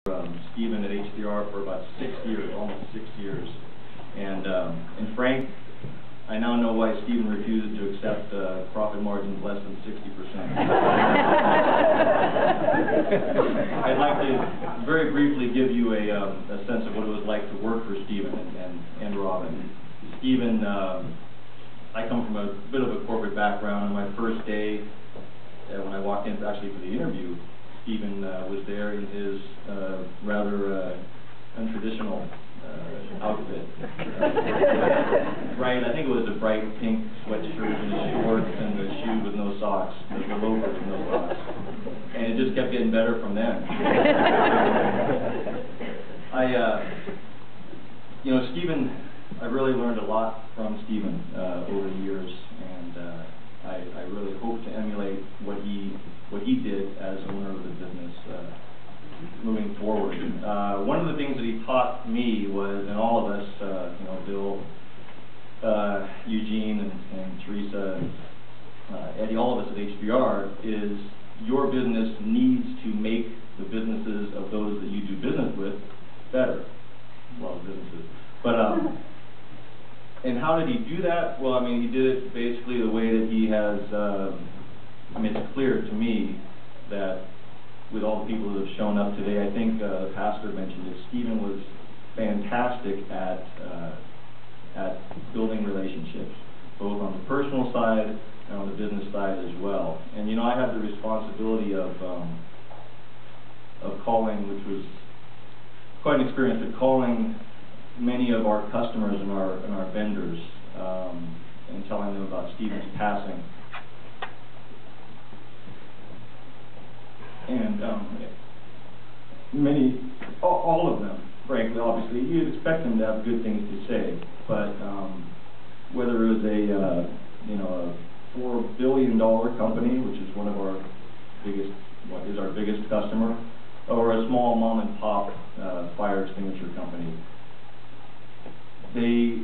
Stephen at HDR for about 6 years, almost 6 years. And Frank, I now know why Stephen refuses to accept profit margins less than 60%. I'd like to very briefly give you a sense of what it was like to work for Stephen and Robin. Stephen, I come from a bit of a corporate background. On my first day, when I walked in actually for the interview, Stephen was there in his rather untraditional outfit. Right, I think it was a bright pink sweatshirt and shorts and the shoe with no socks, the loafers with no socks. And it just kept getting better from then. Stephen, I really learned a lot from Stephen over the years, and I really hope to emulate what he did as owner of the business moving forward. One of the things that he taught me was, and all of us, Bill, Eugene, and Teresa, Eddie, all of us at HBR, is your business needs to make the businesses of those that you do business with better. Well, businesses. But, and how did he do that? Well, I mean, he did it basically the way that he has, it's clear to me that with all the people that have shown up today, I think the pastor mentioned it, Stephen was fantastic at building relationships, both on the personal side and on the business side as well. And I have the responsibility of calling, which was quite an experience, of calling many of our customers and our vendors and telling them about Stephen's passing. And all of them, frankly, obviously, you'd expect them to have good things to say, but whether it was a $4 billion company, which is one of our biggest, is our biggest customer, or a small mom and pop fire extinguisher company, they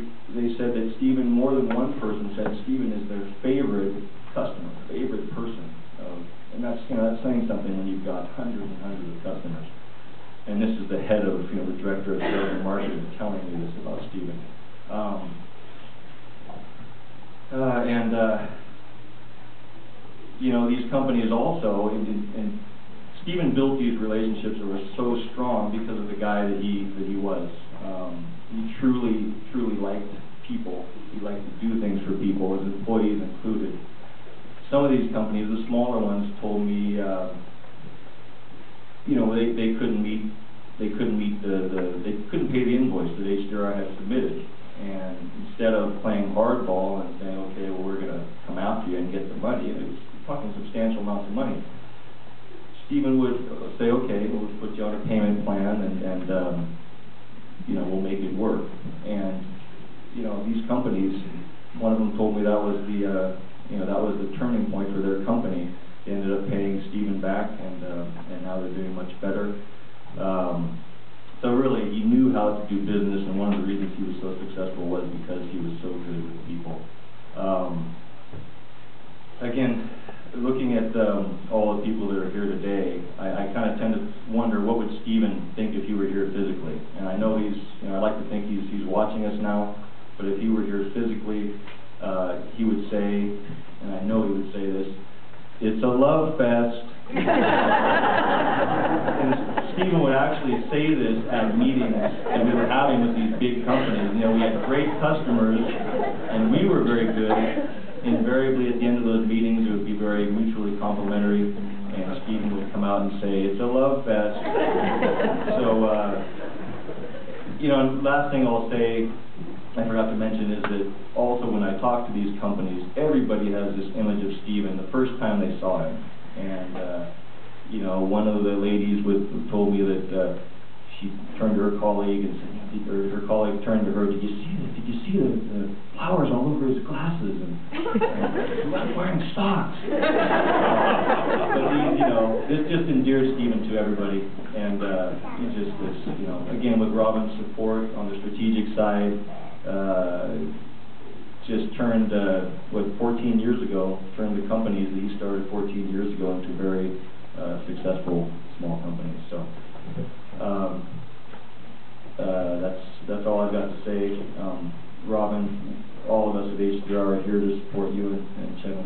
said that Stephen, more than one person said Stephen is their favorite customer, favorite person. And that's saying something when you've got hundreds and hundreds of customers. And this is the head of the director of sales and marketing telling me this about Stephen. These companies also, and Stephen built these relationships that were so strong because of the guy that he was. He truly liked people. He liked to do things for people, his employees included. Some of these companies, the smaller ones, told me, they couldn't pay the invoice that HDR had submitted, and instead of playing hardball and saying, okay, well, we're going to come after you and get the money, and it was talking substantial amounts of money, Stephen would say, okay, we'll put you on a payment plan, and we'll make it work. And these companies, one of them told me that was the turning point for their company. They ended up paying Stephen back, and now they're doing much better. So really, he knew how to do business, and one of the reasons he was so successful was because he was so good with people. Again, looking at all the people that are here today, I kind of tend to wonder what would Stephen think if he were here physically. And I know I like to think he's watching us now, but if he were here physically, he would say, and I know he would say this, it's a love fest. And Stephen would actually say this at meetings that we were having with these big companies. We had great customers, and we were very good. Invariably, at the end of those meetings, it would be very mutually complimentary, and Stephen would come out and say, it's a love fest. So, and last thing I'll say, I forgot to mention, is that also when I talk to these companies, everybody has this image of Stephen the first time they saw him. And, one of the ladies told me that she turned to her colleague and said, or her colleague turned to her, did you see the flowers all over his glasses? And he wasn't wearing socks. But this just endears Stephen to everybody. And he just was, again, with Robin's support on the strategic side, just turned, 14 years ago, turned the companies that he started 14 years ago into very successful small companies. So That's all I've got to say. Robin, all of us at HDR are here to support you and Chen